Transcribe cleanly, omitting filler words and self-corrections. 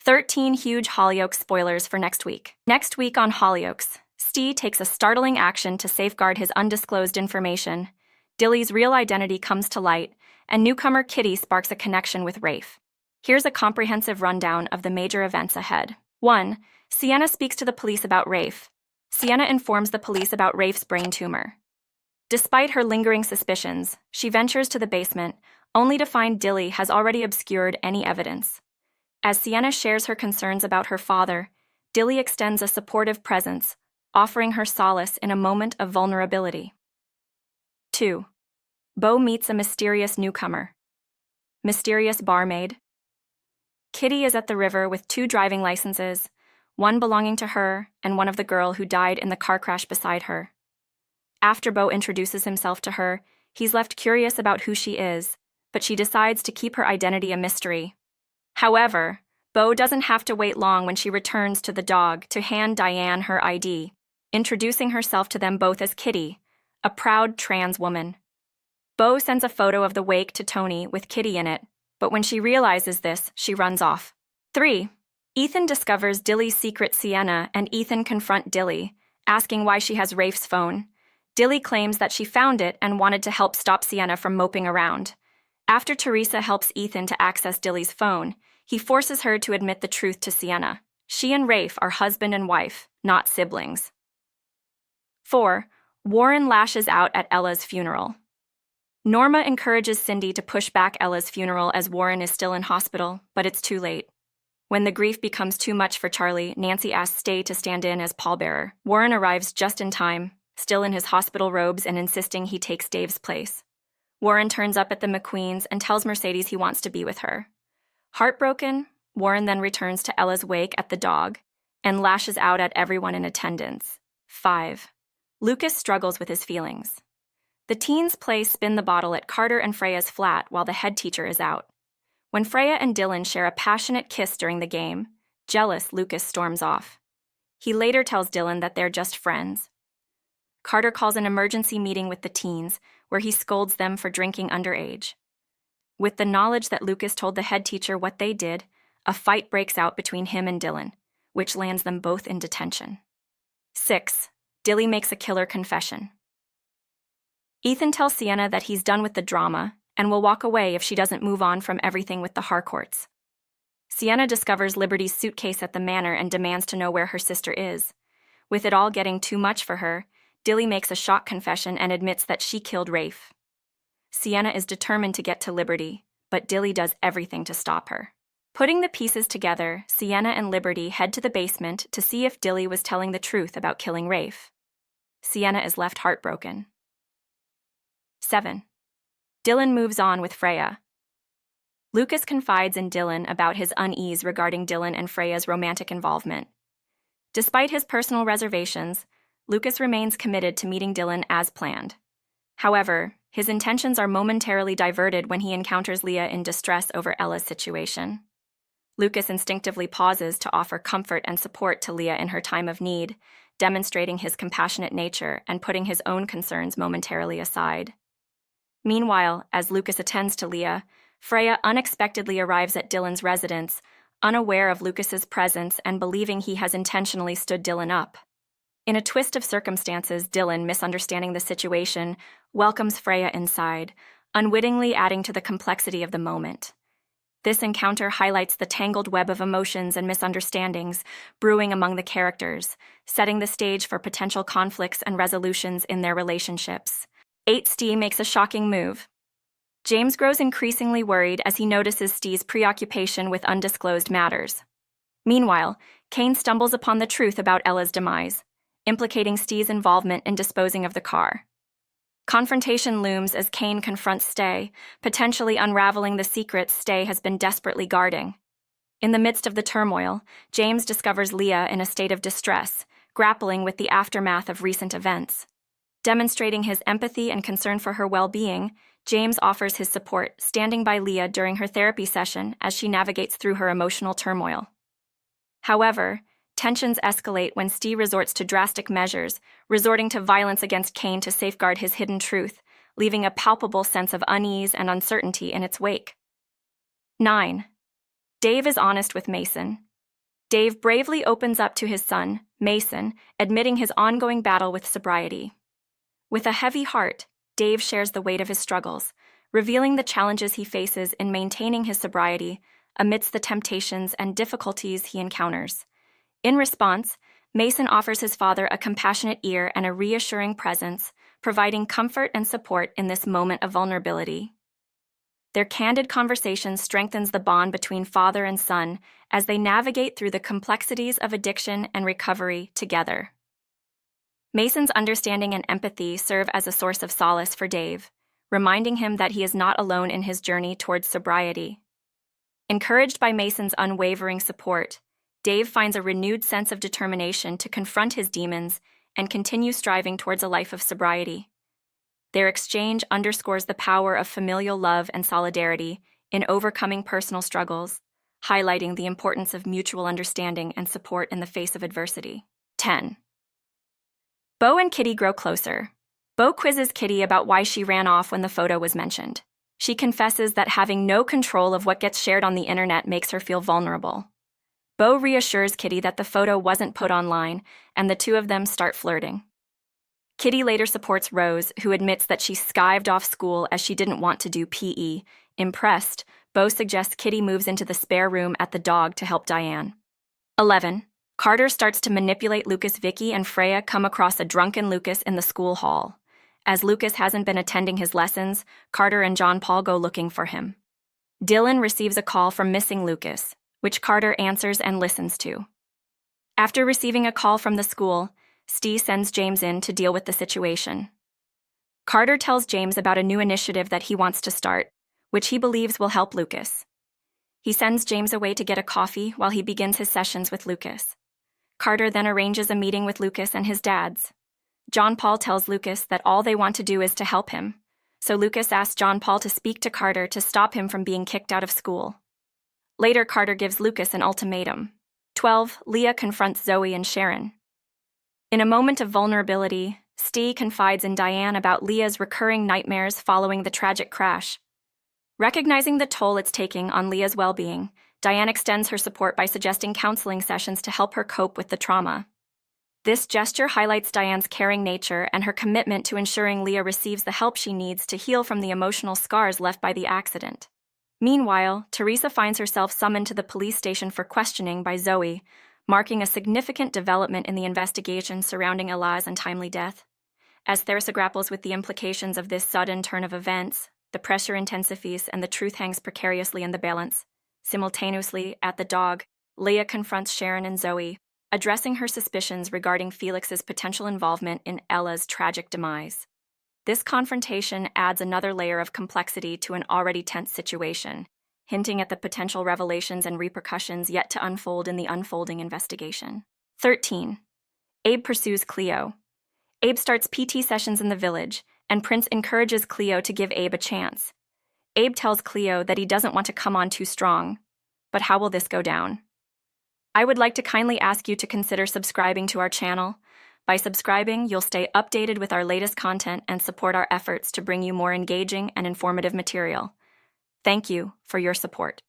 13 huge Hollyoaks spoilers for next week. Next week on Hollyoaks, Steve takes a startling action to safeguard his undisclosed information. Dilly's real identity comes to light, and newcomer Kitty sparks a connection with Rafe. Here's a comprehensive rundown of the major events ahead. 1. Sienna speaks to the police about Rafe. Sienna informs the police about Rafe's brain tumor. Despite her lingering suspicions, she ventures to the basement, only to find Dilly has already obscured any evidence. As Sienna shares her concerns about her father, Dilly extends a supportive presence, offering her solace in a moment of vulnerability. 2. Bo meets a mysterious newcomer. Mysterious barmaid. Kitty is at the river with 2 driving licenses, one belonging to her and one of the girl who died in the car crash beside her. After Bo introduces himself to her, he's left curious about who she is, but she decides to keep her identity a mystery. However, Bo doesn't have to wait long when she returns to the dog to hand Diane her ID, introducing herself to them both as Kitty, a proud trans woman. Bo sends a photo of the wake to Tony with Kitty in it, but when she realizes this, she runs off. 3. Ethan discovers Dilly's secret. Sienna and Ethan confront Dilly, asking why she has Rafe's phone. Dilly claims that she found it and wanted to help stop Sienna from moping around. After Teresa helps Ethan to access Dilly's phone, he forces her to admit the truth to Sienna. She and Rafe are husband and wife, not siblings. 4. Warren lashes out at Ella's funeral. Norma encourages Cindy to push back Ella's funeral as Warren is still in hospital, but it's too late. When the grief becomes too much for Charlie, Nancy asks Stay to stand in as pallbearer. Warren arrives just in time, still in his hospital robes and insisting he takes Dave's place. Warren turns up at the McQueens and tells Mercedes he wants to be with her. Heartbroken, Warren then returns to Ella's wake at the dog and lashes out at everyone in attendance. 5. Lucas struggles with his feelings. The teens play spin the bottle at Carter and Freya's flat while the head teacher is out. When Freya and Dylan share a passionate kiss during the game, jealous, Lucas storms off. He later tells Dylan that they're just friends. Carter calls an emergency meeting with the teens, where he scolds them for drinking underage. With the knowledge that Lucas told the head teacher what they did, a fight breaks out between him and Dylan, which lands them both in detention. 6. Dilly makes a killer confession. Ethan tells Sienna that he's done with the drama and will walk away if she doesn't move on from everything with the Harcourts. Sienna discovers Liberty's suitcase at the manor and demands to know where her sister is. With it all getting too much for her, Dilly makes a shock confession and admits that she killed Rafe. Sienna is determined to get to Liberty, but Dilly does everything to stop her. Putting the pieces together, Sienna and Liberty head to the basement to see if Dilly was telling the truth about killing Rafe. Sienna is left heartbroken. 7. Dylan moves on with Freya. Lucas confides in Dylan about his unease regarding Dylan and Freya's romantic involvement. Despite his personal reservations, Lucas remains committed to meeting Dylan as planned. However, his intentions are momentarily diverted when he encounters Leah in distress over Ella's situation. Lucas instinctively pauses to offer comfort and support to Leah in her time of need, demonstrating his compassionate nature and putting his own concerns momentarily aside. Meanwhile, as Lucas attends to Leah, Freya unexpectedly arrives at Dylan's residence, unaware of Lucas's presence and believing he has intentionally stood Dylan up. In a twist of circumstances, Dylan, misunderstanding the situation, welcomes Freya inside, unwittingly adding to the complexity of the moment. This encounter highlights the tangled web of emotions and misunderstandings brewing among the characters, setting the stage for potential conflicts and resolutions in their relationships. 8. Steve makes a shocking move. James grows increasingly worried as he notices Steve's preoccupation with undisclosed matters. Meanwhile, Kane stumbles upon the truth about Ella's demise, implicating Steve's involvement in disposing of the car. Confrontation looms as Kane confronts Stay, potentially unraveling the secrets Stay has been desperately guarding. In the midst of the turmoil, James discovers Leah in a state of distress, grappling with the aftermath of recent events. Demonstrating his empathy and concern for her well-being, James offers his support, standing by Leah during her therapy session as she navigates through her emotional turmoil. However, tensions escalate when Steve resorts to drastic measures, resorting to violence against Kane to safeguard his hidden truth, leaving a palpable sense of unease and uncertainty in its wake. 9. Dave is honest with Mason. Dave bravely opens up to his son, Mason, admitting his ongoing battle with sobriety. With a heavy heart, Dave shares the weight of his struggles, revealing the challenges he faces in maintaining his sobriety amidst the temptations and difficulties he encounters. In response, Mason offers his father a compassionate ear and a reassuring presence, providing comfort and support in this moment of vulnerability. Their candid conversation strengthens the bond between father and son as they navigate through the complexities of addiction and recovery together. Mason's understanding and empathy serve as a source of solace for Dave, reminding him that he is not alone in his journey towards sobriety. Encouraged by Mason's unwavering support, Dave finds a renewed sense of determination to confront his demons and continue striving towards a life of sobriety. Their exchange underscores the power of familial love and solidarity in overcoming personal struggles, highlighting the importance of mutual understanding and support in the face of adversity. 10. Bo and Kitty grow closer. Bo quizzes Kitty about why she ran off when the photo was mentioned. She confesses that having no control of what gets shared on the internet makes her feel vulnerable. Bo reassures Kitty that the photo wasn't put online, and the two of them start flirting. Kitty later supports Rose, who admits that she skived off school as she didn't want to do PE. Impressed, Bo suggests Kitty moves into the spare room at the Dog to help Diane. 11. Carter starts to manipulate Lucas. Vicky and Freya come across a drunken Lucas in the school hall. As Lucas hasn't been attending his lessons, Carter and John Paul go looking for him. Dylan receives a call from missing Lucas, which Carter answers and listens to. After receiving a call from the school, Steve sends James in to deal with the situation. Carter tells James about a new initiative that he wants to start, which he believes will help Lucas. He sends James away to get a coffee while he begins his sessions with Lucas. Carter then arranges a meeting with Lucas and his dads. John Paul tells Lucas that all they want to do is to help him, so Lucas asks John Paul to speak to Carter to stop him from being kicked out of school. Later, Carter gives Lucas an ultimatum. 12. Leah confronts Zoe and Sharon. In a moment of vulnerability, Steve confides in Diane about Leah's recurring nightmares following the tragic crash. Recognizing the toll it's taking on Leah's well-being, Diane extends her support by suggesting counseling sessions to help her cope with the trauma. This gesture highlights Diane's caring nature and her commitment to ensuring Leah receives the help she needs to heal from the emotional scars left by the accident. Meanwhile, Teresa finds herself summoned to the police station for questioning by Zoe, marking a significant development in the investigation surrounding Eli's untimely death. As Teresa grapples with the implications of this sudden turn of events, the pressure intensifies and the truth hangs precariously in the balance. Simultaneously, at the Dog, Leah confronts Sharon and Zoe, addressing her suspicions regarding Felix's potential involvement in Ella's tragic demise. This confrontation adds another layer of complexity to an already tense situation, hinting at the potential revelations and repercussions yet to unfold in the unfolding investigation. 13. Abe pursues Cleo. Abe starts PT sessions in the village, and Prince encourages Cleo to give Abe a chance. Abe tells Cleo that he doesn't want to come on too strong. But how will this go down? I would like to kindly ask you to consider subscribing to our channel. By subscribing, you'll stay updated with our latest content and support our efforts to bring you more engaging and informative material. Thank you for your support.